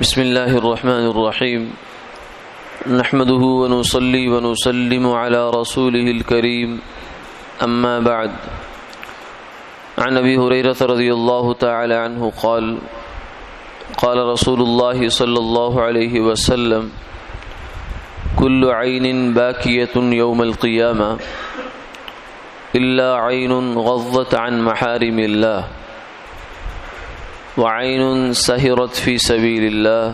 بسم اللہ الرحمن الرحیم نحمده ونصلي ونسلم على رسوله الكريم اما بعد عن ابي هريرة رضي الله تعالى عنه قال قال رسول الله صلى الله عليه وسلم كل عين باكية يوم القيامة إلا عين غضت عن محارم الله وعين سهرت في سبيل الله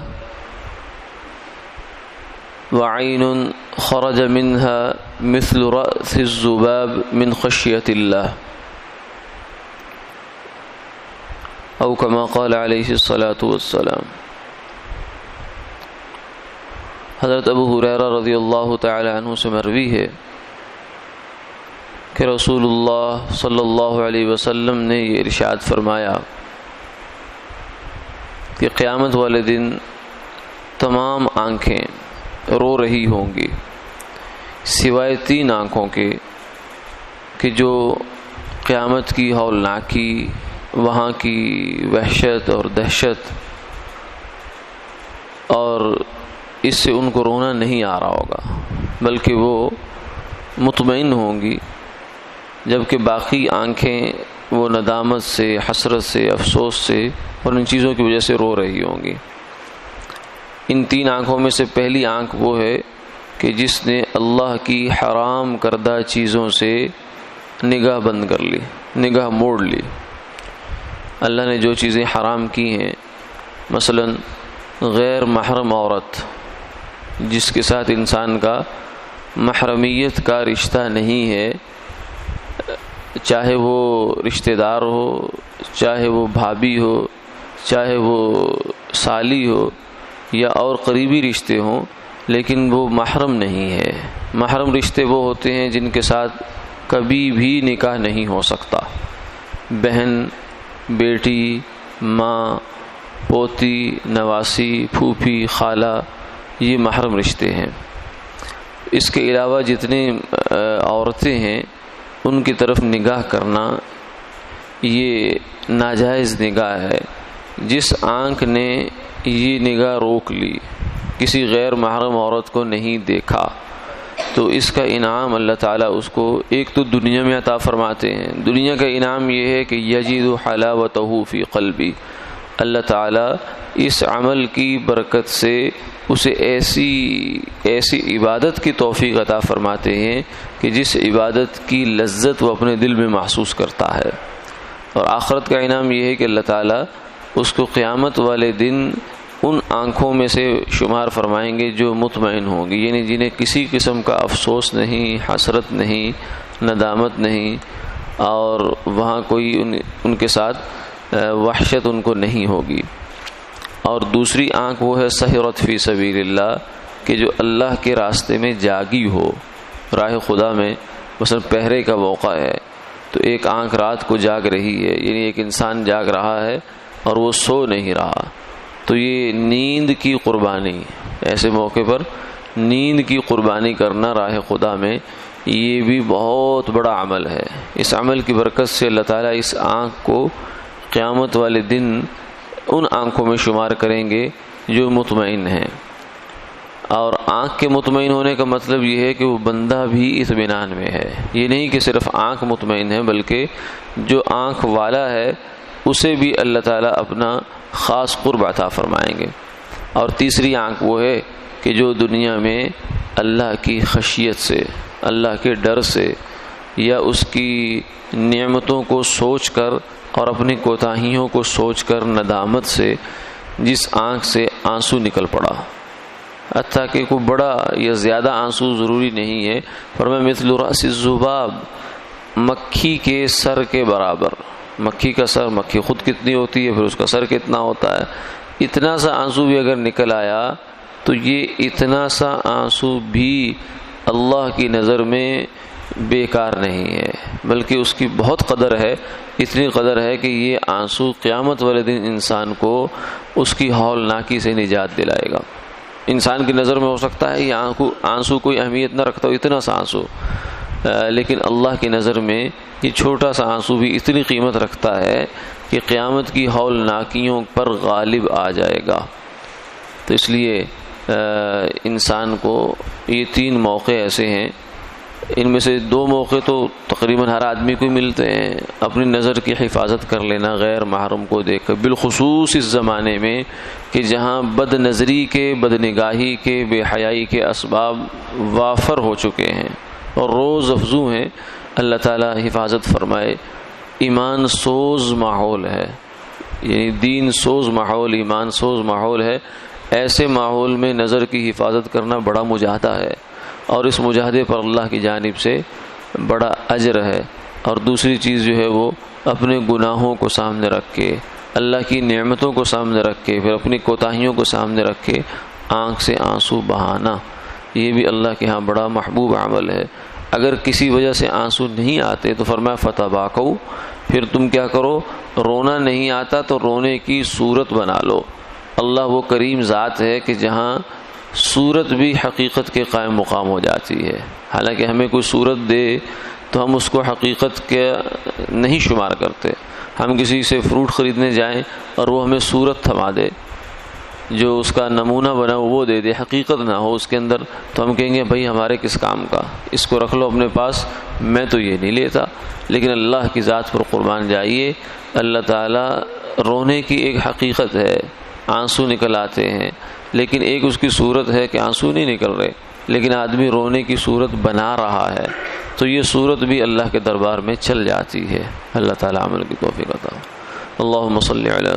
وعين خرج منها مثل رأس الذباب من خشية الله أو كما قال عليه الصلاة والسلام۔ حضرت ابو ہریرہ رضی اللہ تعالی عنہ سے مروی ہے کہ رسول اللہ صلی اللہ علیہ وسلم نے یہ ارشاد فرمایا کہ قیامت والے دن تمام آنکھیں رو رہی ہوں گی سوائے 3 آنکھوں کے کہ جو قیامت کی ہولناکی، وہاں کی وحشت اور دہشت اور اس سے ان کو رونا نہیں آ رہا ہوگا، بلکہ وہ مطمئن ہوں گی، جبکہ باقی آنکھیں وہ ندامت سے، حسرت سے، افسوس سے اور ان چیزوں کی وجہ سے رو رہی ہوں گی۔ ان 3 آنکھوں میں سے پہلی آنکھ وہ ہے کہ جس نے اللہ کی حرام کردہ چیزوں سے نگاہ بند کر لی، نگاہ موڑ لی۔ اللہ نے جو چیزیں حرام کی ہیں، مثلا غیر محرم عورت جس کے ساتھ انسان کا محرمیت کا رشتہ نہیں ہے، چاہے وہ رشتہ دار ہو، چاہے وہ بھابھی ہو، چاہے وہ سالی ہو یا اور قریبی رشتے ہوں، لیکن وہ محرم نہیں ہے۔ محرم رشتے وہ ہوتے ہیں جن کے ساتھ کبھی بھی نکاح نہیں ہو سکتا۔ بہن، بیٹی، ماں، پوتی، نواسی، پھوپھی، خالہ، یہ محرم رشتے ہیں۔ اس کے علاوہ جتنے عورتیں ہیں ان کی طرف نگاہ کرنا یہ ناجائز نگاہ ہے۔ جس آنکھ نے یہ نگاہ روک لی، کسی غیر محرم عورت کو نہیں دیکھا، تو اس کا انعام اللہ تعالیٰ اس کو ایک تو دنیا میں عطا فرماتے ہیں۔ دنیا کا انعام یہ ہے کہ یجد حلاوتہ فی قلبی، اللہ تعالیٰ اس عمل کی برکت سے اسے ایسی عبادت کی توفیق عطا فرماتے ہیں کہ جس عبادت کی لذت وہ اپنے دل میں محسوس کرتا ہے۔ اور آخرت کا انعام یہ ہے کہ اللہ تعالیٰ اس کو قیامت والے دن ان آنکھوں میں سے شمار فرمائیں گے جو مطمئن ہوں گی، یعنی جنہیں کسی قسم کا افسوس نہیں، حسرت نہیں، ندامت نہیں، اور وہاں کوئی ان کے ساتھ وحشت ان کو نہیں ہوگی۔ اور دوسری آنکھ وہ ہے سحرت فی سبیل اللہ، کہ جو اللہ کے راستے میں جاگی ہو، راہ خدا میں مثلا پہرے کا موقع ہے تو ایک آنکھ رات کو جاگ رہی ہے، یعنی ایک انسان جاگ رہا ہے اور وہ سو نہیں رہا، تو یہ نیند کی قربانی، ایسے موقع پر نیند کی قربانی کرنا راہ خدا میں، یہ بھی بہت بڑا عمل ہے۔ اس عمل کی برکت سے اللہ تعالیٰ اس آنکھ کو قیامت والے دن ان آنکھوں میں شمار کریں گے جو مطمئن ہیں۔ اور آنکھ کے مطمئن ہونے کا مطلب یہ ہے کہ وہ بندہ بھی اطمینان میں ہے، یہ نہیں کہ صرف آنکھ مطمئن ہے، بلکہ جو آنکھ والا ہے اسے بھی اللہ تعالیٰ اپنا خاص قرب عطا فرمائیں گے۔ اور تیسری آنکھ وہ ہے کہ جو دنیا میں اللہ کی خشیت سے، اللہ کے ڈر سے یا اس کی نعمتوں کو سوچ کر اور اپنی کوتاہیوں کو سوچ کر ندامت سے جس آنکھ سے آنسو نکل پڑا، حتیٰ کہ کوئی بڑا یا زیادہ آنسو ضروری نہیں ہے، فرمایا مثل رأس الذباب، مکھی کے سر کے برابر۔ مکھی کا سر، مکھی خود کتنی ہوتی ہے، پھر اس کا سر کتنا ہوتا ہے، اتنا سا آنسو بھی اگر نکل آیا تو یہ اتنا سا آنسو بھی اللہ کی نظر میں بیکار نہیں ہے، بلکہ اس کی بہت قدر ہے، اتنی قدر ہے کہ یہ آنسو قیامت والے دن انسان کو اس کی ہولناکی سے نجات دلائے گا۔ انسان کی نظر میں ہو سکتا ہے یہ آنسو کوئی اہمیت نہ رکھتا ہو، اتنا سا آنسو، لیکن اللہ کی نظر میں یہ چھوٹا سا آنسو بھی اتنی قیمت رکھتا ہے کہ قیامت کی ہولناکیوں پر غالب آ جائے گا۔ تو اس لیے انسان کو یہ 3 موقع ایسے ہیں، ان میں سے 2 موقع تو تقریباً ہر آدمی کو ملتے ہیں، اپنی نظر کی حفاظت کر لینا غیر محرم کو دیکھ کر، بالخصوص اس زمانے میں کہ جہاں بد نظری کے، بد نگاہی کے، بے حیائی کے اسباب وافر ہو چکے ہیں اور روز افزوں ہیں۔ اللہ تعالیٰ حفاظت فرمائے۔ ایمان سوز ماحول ہے، یعنی دین سوز ماحول، ایمان سوز ماحول ہے۔ ایسے ماحول میں نظر کی حفاظت کرنا بڑا مجاہدہ ہے، اور اس مجاہدے پر اللہ کی جانب سے بڑا اجر ہے۔ اور دوسری چیز جو ہے وہ اپنے گناہوں کو سامنے رکھ کے، اللہ کی نعمتوں کو سامنے رکھ کے، پھر اپنی کوتاہیوں کو سامنے رکھ کے آنکھ سے آنسو بہانا، یہ بھی اللہ کے ہاں بڑا محبوب عمل ہے۔ اگر کسی وجہ سے آنسو نہیں آتے تو فرمایا فتباکو، پھر تم کیا کرو، رونا نہیں آتا تو رونے کی صورت بنا لو۔ اللہ وہ کریم ذات ہے کہ جہاں صورت بھی حقیقت کے قائم مقام ہو جاتی ہے۔ حالانکہ ہمیں کوئی صورت دے تو ہم اس کو حقیقت کے نہیں شمار کرتے۔ ہم کسی سے فروٹ خریدنے جائیں اور وہ ہمیں صورت تھما دے، جو اس کا نمونہ بنا وہ دے دے، حقیقت نہ ہو اس کے اندر، تو ہم کہیں گے بھائی ہمارے کس کام کا، اس کو رکھ لو اپنے پاس، میں تو یہ نہیں لیتا۔ لیکن اللہ کی ذات پر قربان جائیے، اللہ تعالیٰ رونے کی ایک حقیقت ہے، آنسو نکل آتے ہیں، لیکن ایک اس کی صورت ہے کہ آنسو نہیں نکل رہے، لیکن آدمی رونے کی صورت بنا رہا ہے، تو یہ صورت بھی اللہ کے دربار میں چل جاتی ہے۔ اللہ تعالیٰ عمل کی توفیق عطا۔ اللہم صلی علی